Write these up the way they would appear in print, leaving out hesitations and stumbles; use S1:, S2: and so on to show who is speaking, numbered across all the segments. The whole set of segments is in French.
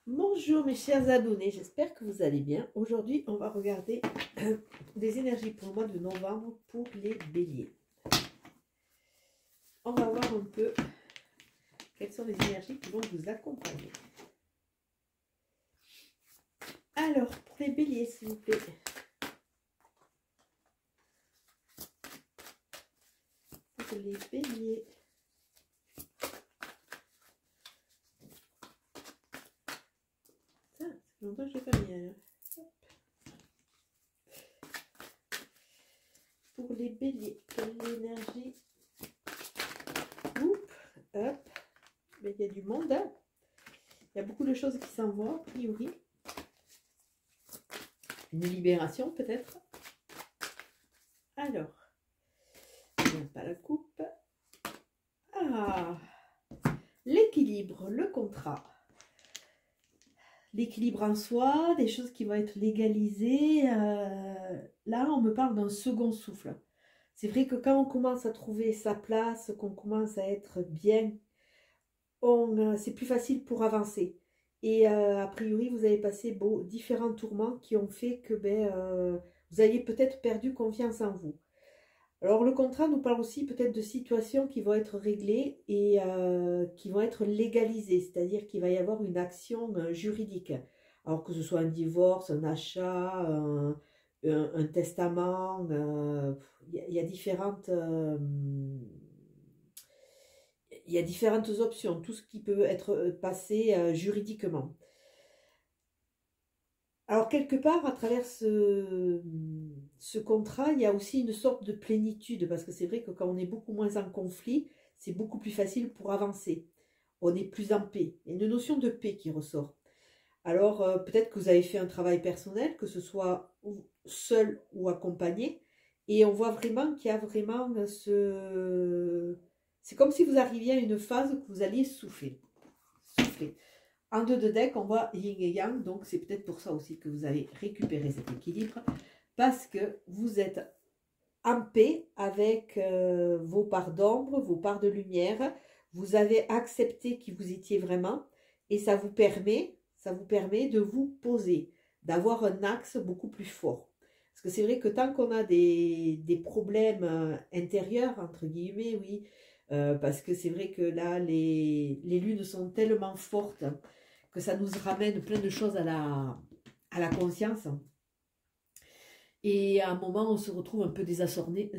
S1: Bonjour mes chers abonnés, j'espère que vous allez bien. Aujourd'hui, on va regarder des énergies pour le mois de novembre pour les béliers. On va voir un peu quelles sont les énergies qui vont vous accompagner. Alors, pour les béliers, s'il vous plaît. Pour les béliers. Ça fait longtemps que je l'ai pas mis. Hein. Pour les béliers, l'énergie. Hop. Mais il y a du monde. Hein. Il y a beaucoup de choses qui s'en vont, a priori. Une libération, peut-être. Alors. Pas la coupe. Ah, l'équilibre, le contrat. L'équilibre en soi, des choses qui vont être légalisées. Là, on me parle d'un second souffle. C'est vrai que quand on commence à trouver sa place, qu'on commence à être bien, c'est plus facile pour avancer. Et a priori, vous avez passé différents tourments qui ont fait que vous aviez peut-être perdu confiance en vous. Alors le contrat nous parle aussi peut-être de situations qui vont être réglées et qui vont être légalisées, c'est-à-dire qu'il va y avoir une action juridique. Alors que ce soit un divorce, un achat, un testament, il y a différentes options, tout ce qui peut être passé juridiquement. Alors, quelque part, à travers ce contrat, il y a aussi une sorte de plénitude, parce que c'est vrai que quand on est beaucoup moins en conflit, c'est beaucoup plus facile pour avancer. On est plus en paix. Il y a une notion de paix qui ressort. Alors, peut-être que vous avez fait un travail personnel, que ce soit seul ou accompagné, et on voit vraiment qu'il y a vraiment ce... C'est comme si vous arriviez à une phase que vous alliez souffler. En 2 de deck, on voit yin et yang, donc c'est peut-être pour ça aussi que vous allez récupérer cet équilibre, parce que vous êtes en paix avec vos parts d'ombre, vos parts de lumière, vous avez accepté qui vous étiez vraiment, et ça vous permet de vous poser, d'avoir un axe beaucoup plus fort. Parce que c'est vrai que tant qu'on a des problèmes intérieurs, entre guillemets, oui, parce que c'est vrai que là, les lunes sont tellement fortes que ça nous ramène plein de choses à la conscience. Et à un moment, on se retrouve un peu désarçonné,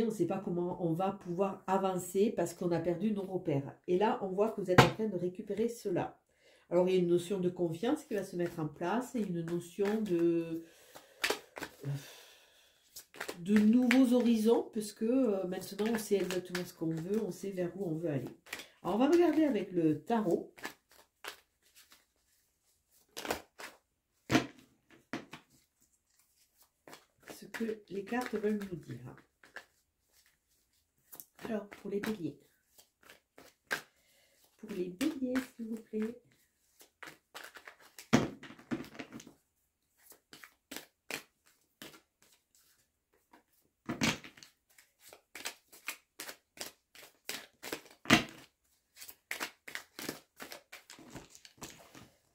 S1: on ne sait pas comment on va pouvoir avancer parce qu'on a perdu nos repères. Et là, on voit que vous êtes en train de récupérer cela. Alors, il y a une notion de confiance qui va se mettre en place et une notion de nouveaux horizons, puisque maintenant, on sait exactement ce qu'on veut, on sait vers où on veut aller. Alors, on va regarder avec le tarot. Que les cartes veulent nous dire. Alors, pour les béliers. Pour les béliers, s'il vous plaît.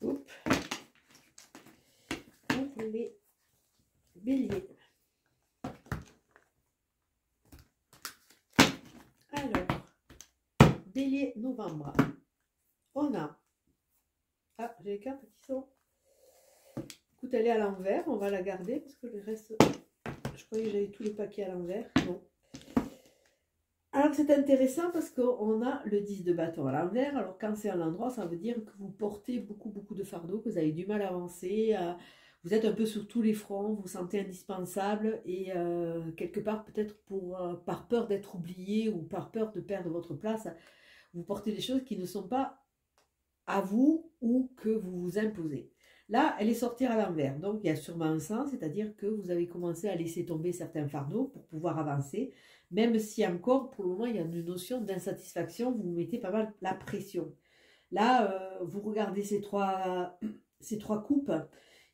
S1: Oups. Pour les béliers. Alors, bélier novembre. On a... Ah, j'ai les cartes qui sont... Écoute, elle est à l'envers. On va la garder parce que le reste... Je croyais que j'avais tous les paquets à l'envers. Non. Alors, c'est intéressant parce qu'on a le 10 de bâton à l'envers. Alors, quand c'est à l'endroit, ça veut dire que vous portez beaucoup de fardeaux, que vous avez du mal à avancer. Vous êtes un peu sur tous les fronts, vous vous sentez indispensable et quelque part peut-être par peur d'être oublié ou par peur de perdre votre place, vous portez des choses qui ne sont pas à vous ou que vous vous imposez. Là, elle est sortie à l'envers, donc il y a sûrement un sens, c'est-à-dire que vous avez commencé à laisser tomber certains fardeaux pour pouvoir avancer, même si encore, pour le moment, il y a une notion d'insatisfaction, vous mettez pas mal la pression. Là, vous regardez ces trois coupes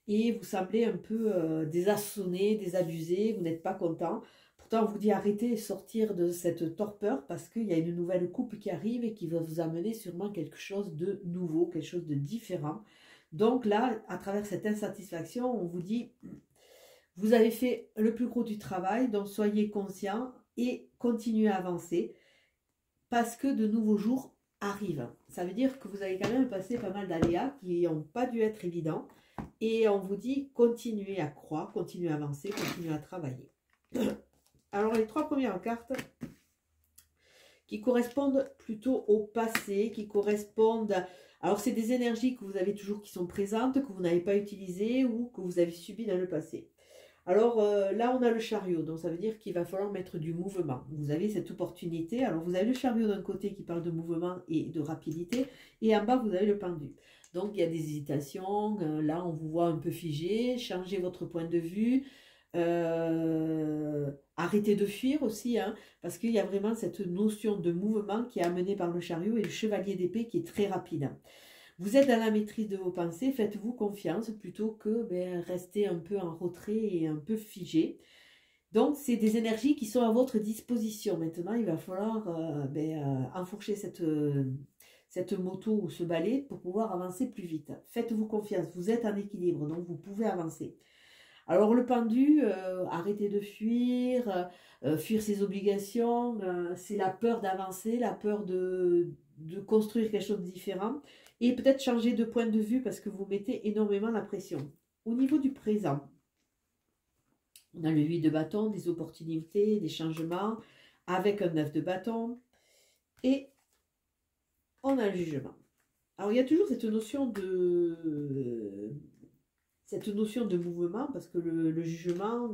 S1: et vous semblez un peu désarçonné, désabusé, vous n'êtes pas content. Pourtant, on vous dit arrêtez, sortir de cette torpeur parce qu'il y a une nouvelle coupe qui arrive et qui va vous amener sûrement quelque chose de nouveau, quelque chose de différent, Donc là, à travers cette insatisfaction, on vous dit, vous avez fait le plus gros du travail, donc soyez conscient et continuez à avancer parce que de nouveaux jours arrivent. Ça veut dire que vous avez quand même passé pas mal d'aléas qui n'ont pas dû être évidents. Et on vous dit, continuez à croire, continuez à avancer, continuez à travailler. Alors, les 3 premières cartes qui correspondent plutôt au passé, qui correspondent... Alors, c'est des énergies que vous avez toujours qui sont présentes, que vous n'avez pas utilisées ou que vous avez subies dans le passé. Alors, là, on a le chariot, donc ça veut dire qu'il va falloir mettre du mouvement. Vous avez cette opportunité. Alors, vous avez le chariot d'un côté qui parle de mouvement et de rapidité, et en bas, vous avez le pendu. Donc, il y a des hésitations. Là, on vous voit un peu figé. Changez votre point de vue. Arrêtez de fuir aussi, hein, parce qu'il y a vraiment cette notion de mouvement qui est amenée par le chariot et le chevalier d'épée qui est très rapide. Vous êtes dans la maîtrise de vos pensées, faites-vous confiance plutôt que rester un peu en retrait et un peu figé. Donc, c'est des énergies qui sont à votre disposition. Maintenant, il va falloir enfourcher cette moto ou ce balai pour pouvoir avancer plus vite. Faites-vous confiance, vous êtes en équilibre, donc vous pouvez avancer. Alors, le pendu, arrêtez de fuir, fuir ses obligations, c'est la peur d'avancer, la peur de construire quelque chose de différent. Et peut-être changer de point de vue parce que vous mettez énormément la pression. Au niveau du présent, on a le 8 de bâton, des opportunités, des changements, avec un 9 de bâton. Et on a le jugement. Alors, il y a toujours cette notion de mouvement, parce que le jugement,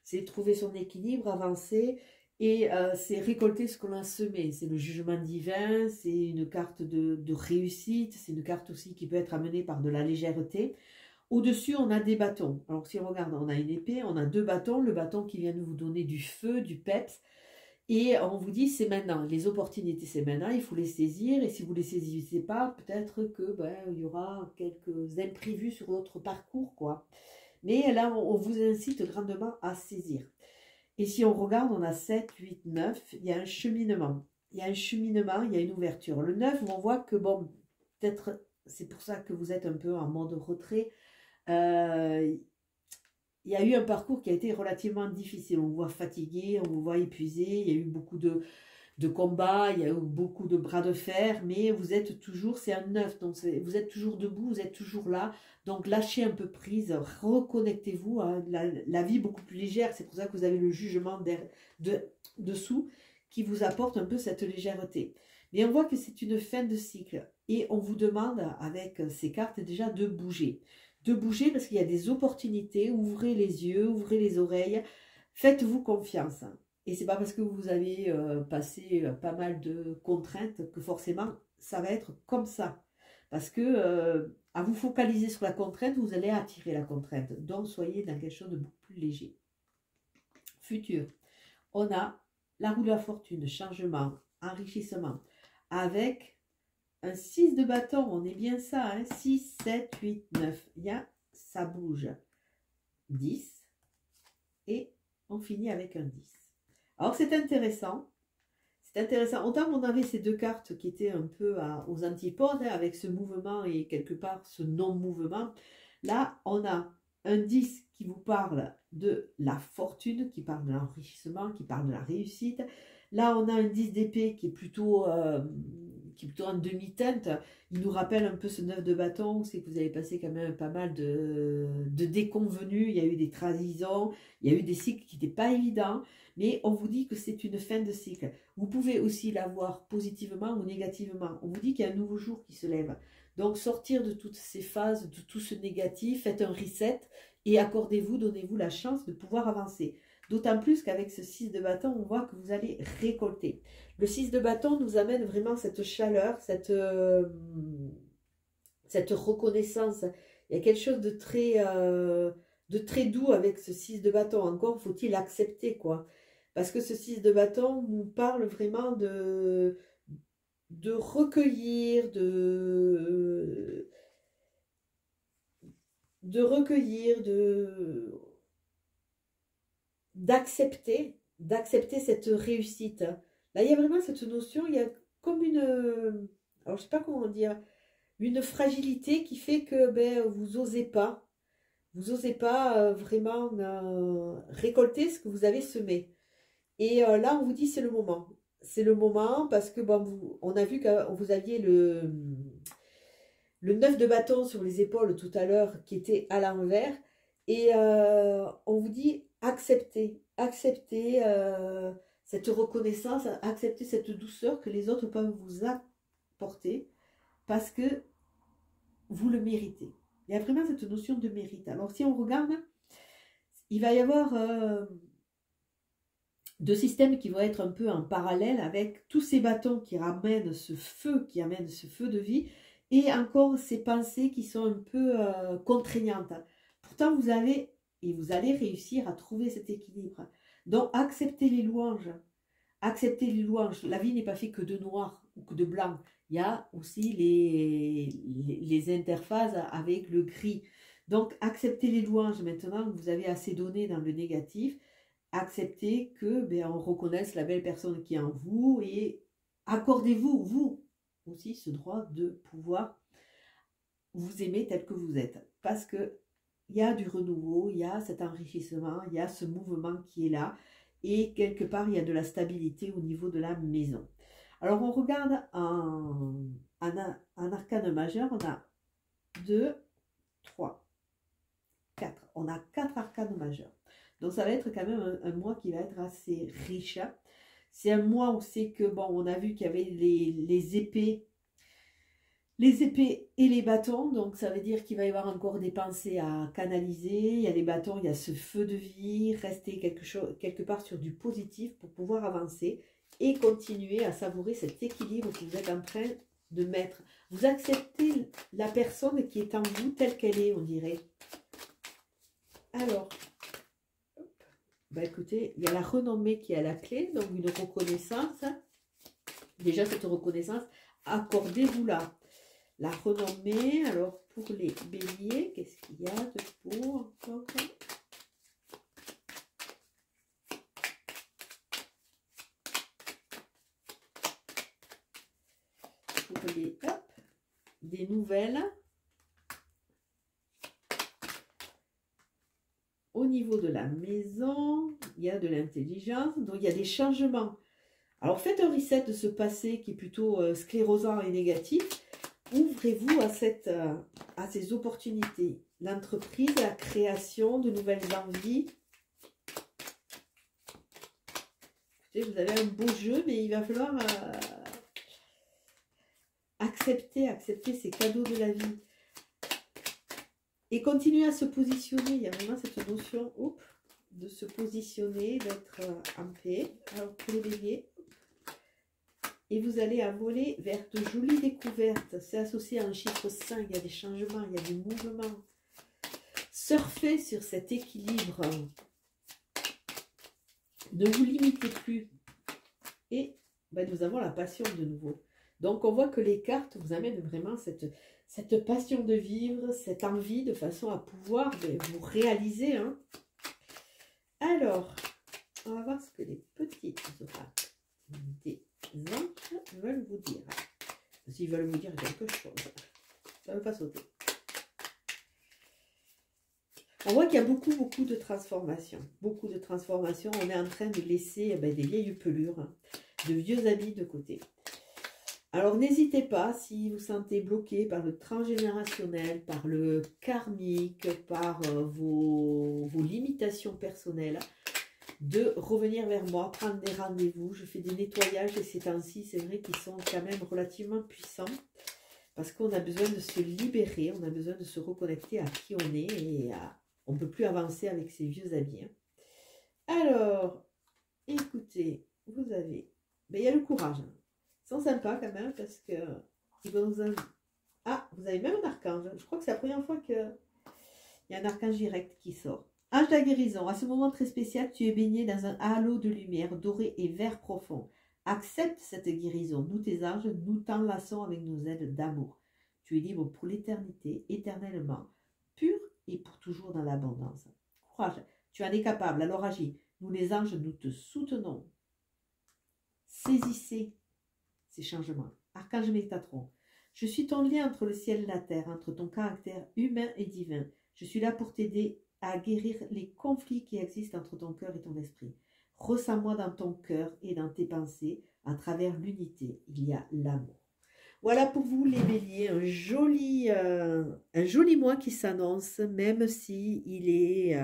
S1: c'est trouver son équilibre, avancer, et c'est récolter ce qu'on a semé. C'est le jugement divin, c'est une carte de réussite, c'est une carte aussi qui peut être amenée par de la légèreté. Au-dessus, on a des bâtons. Alors, si on regarde, on a une épée, on a 2 bâtons. Le bâton qui vient de vous donner du feu, du peps. Et on vous dit, c'est maintenant. Les opportunités, c'est maintenant. Il faut les saisir. Et si vous ne les saisissez pas, peut-être que il y aura quelques imprévus sur votre parcours, quoi. Mais là, on vous incite grandement à saisir. Et si on regarde, on a 7, 8, 9. Il y a un cheminement. Il y a un cheminement, il y a une ouverture. Le 9, on voit que, bon, peut-être, c'est pour ça que vous êtes un peu en mode retrait. Il y a eu un parcours qui a été relativement difficile. On vous voit fatigué, on vous voit épuisé. Il y a eu beaucoup de combats, il y a eu beaucoup de bras de fer, mais vous êtes toujours, c'est un 9, donc vous êtes toujours debout, vous êtes toujours là. Donc lâchez un peu prise, reconnectez-vous à la vie beaucoup plus légère. C'est pour ça que vous avez le jugement dessous qui vous apporte un peu cette légèreté. Mais on voit que c'est une fin de cycle et on vous demande avec ces cartes déjà de bouger. De bouger parce qu'il y a des opportunités, ouvrez les yeux, ouvrez les oreilles, faites-vous confiance. Et c'est pas parce que vous avez passé pas mal de contraintes que forcément ça va être comme ça. Parce que à vous focaliser sur la contrainte, vous allez attirer la contrainte. Donc soyez dans quelque chose de beaucoup plus léger. Futur. On a la roue de la fortune, changement, enrichissement. Avec un 6 de bâton, on est bien ça, hein? 6, 7, 8, 9. Il y a, ça bouge. 10. Et on finit avec un 10. Alors c'est intéressant. C'est intéressant. Autant on avait ces 2 cartes qui étaient un peu aux antipodes, hein, avec ce mouvement et quelque part ce non-mouvement. Là, on a un 10 qui vous parle de la fortune, qui parle de l'enrichissement, qui parle de la réussite. Là, on a un 10 d'épée qui est plutôt en demi-teinte. Il nous rappelle un peu ce 9 de bâton. C'est que vous avez passé quand même pas mal de déconvenus. Il y a eu des trahisons, il y a eu des cycles qui n'étaient pas évidents. Mais on vous dit que c'est une fin de cycle. Vous pouvez aussi la voir positivement ou négativement. On vous dit qu'il y a un nouveau jour qui se lève. Donc, sortir de toutes ces phases, de tout ce négatif, faites un reset et accordez-vous, donnez-vous la chance de pouvoir avancer. D'autant plus qu'avec ce 6 de bâton, on voit que vous allez récolter. Le 6 de bâton nous amène vraiment cette chaleur, cette reconnaissance. Il y a quelque chose de très doux avec ce 6 de bâton. Encore faut-il accepter, quoi. Parce que ce 6 de bâton nous parle vraiment de recueillir, d'accepter cette réussite. Là, il y a vraiment cette notion, il y a comme une, alors je sais pas comment dire, une fragilité qui fait que ben, vous n'osez pas. Vous n'osez pas vraiment récolter ce que vous avez semé. Et là, on vous dit c'est le moment. C'est le moment parce que bon, on a vu que vous aviez le 9 de bâton sur les épaules tout à l'heure qui était à l'envers. Et on vous dit acceptez, acceptez cette reconnaissance, acceptez cette douceur que les autres peuvent vous apporter parce que vous le méritez. Il y a vraiment cette notion de mérite. Alors si on regarde, il va y avoir deux systèmes qui vont être un peu en parallèle avec tous ces bâtons qui amènent ce feu de vie, et encore ces pensées qui sont un peu contraignantes. Pourtant, vous allez réussir à trouver cet équilibre. Donc, acceptez les louanges. Acceptez les louanges. La vie n'est pas faite que de noir ou que de blanc. Il y a aussi les interfaces avec le gris. Donc, acceptez les louanges. Maintenant que vous avez assez donné dans le négatif, acceptez que on reconnaisse la belle personne qui est en vous et accordez-vous, vous aussi, ce droit de pouvoir vous aimer tel que vous êtes. Parce que il y a du renouveau, il y a cet enrichissement, il y a ce mouvement qui est là. Et quelque part, il y a de la stabilité au niveau de la maison. Alors, on regarde en arcane majeur, on a 2, 3, 4. On a 4 arcanes majeurs. Donc, ça va être quand même un mois qui va être assez riche. C'est un mois où c'est que, bon, on a vu qu'il y avait les épées et les bâtons. Donc, ça veut dire qu'il va y avoir encore des pensées à canaliser. Il y a les bâtons, il y a ce feu de vie. Rester quelque part sur du positif pour pouvoir avancer et continuer à savourer cet équilibre que vous êtes en train de mettre. Vous acceptez la personne qui est en vous telle qu'elle est, on dirait. Alors, écoutez, il y a la renommée qui est à la clé, donc une reconnaissance. Déjà, cette reconnaissance, accordez-vous-la. La renommée, alors pour les béliers, qu'est-ce qu'il y a de beau encore? Pour les, des nouvelles. Au niveau de la maison, il y a de l'intelligence, donc il y a des changements. Alors faites un reset de ce passé qui est plutôt sclérosant et négatif. Ouvrez-vous à ces opportunités. L'entreprise, la création de nouvelles envies. Écoutez, vous avez un beau jeu, mais il va falloir accepter ces cadeaux de la vie. Et continuer à se positionner. Il y a vraiment cette notion de se positionner, d'être en paix. Alors pour les béliers, et vous allez voler vers de jolies découvertes. C'est associé à un chiffre 5, il y a des changements, il y a des mouvements. Surfez sur cet équilibre. Ne vous limitez plus. Et nous avons la passion de nouveau. Donc on voit que les cartes vous amènent vraiment cette passion de vivre, cette envie de façon à pouvoir vous réaliser. Hein. Alors, on va voir ce que les petites oracles des anges veulent vous dire. S'ils veulent vous dire quelque chose, ça ne veut pas sauter. On voit qu'il y a beaucoup de transformations. Beaucoup de transformations. On est en train de laisser des vieilles pelures, de vieux habits de côté. Alors n'hésitez pas, si vous sentez bloqué par le transgénérationnel, par le karmique, par vos limitations personnelles, de revenir vers moi, prendre des rendez-vous. Je fais des nettoyages et ces temps-ci, c'est vrai qu'ils sont quand même relativement puissants parce qu'on a besoin de se libérer, on a besoin de se reconnecter à qui on est et on ne peut plus avancer avec ces vieux habits. Alors, écoutez, vous avez, il y a le courage. Ils sont sympas quand même parce que ils vont vous vous avez même un archange. Je crois que c'est la première fois qu'il y a un archange direct qui sort. Ange de la guérison, à ce moment très spécial, tu es baigné dans un halo de lumière doré et vert profond. Accepte cette guérison. Nous, tes anges, nous t'enlaçons avec nos ailes d'amour. Tu es libre pour l'éternité, éternellement, pur et pour toujours dans l'abondance. Courage, tu en es capable, alors agis. Nous, les anges, nous te soutenons. Saisissez ces changements. Archange Métatron, Je suis ton lien entre le ciel et la terre, entre ton caractère humain et divin. Je suis là pour t'aider à guérir les conflits qui existent entre ton cœur et ton esprit. Ressens-moi dans ton cœur et dans tes pensées. À travers l'unité, il y a l'amour. Voilà pour vous les béliers, un joli mois qui s'annonce, même si il est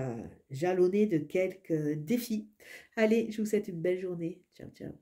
S1: jalonné de quelques défis. Allez, je vous souhaite une belle journée. Ciao, ciao.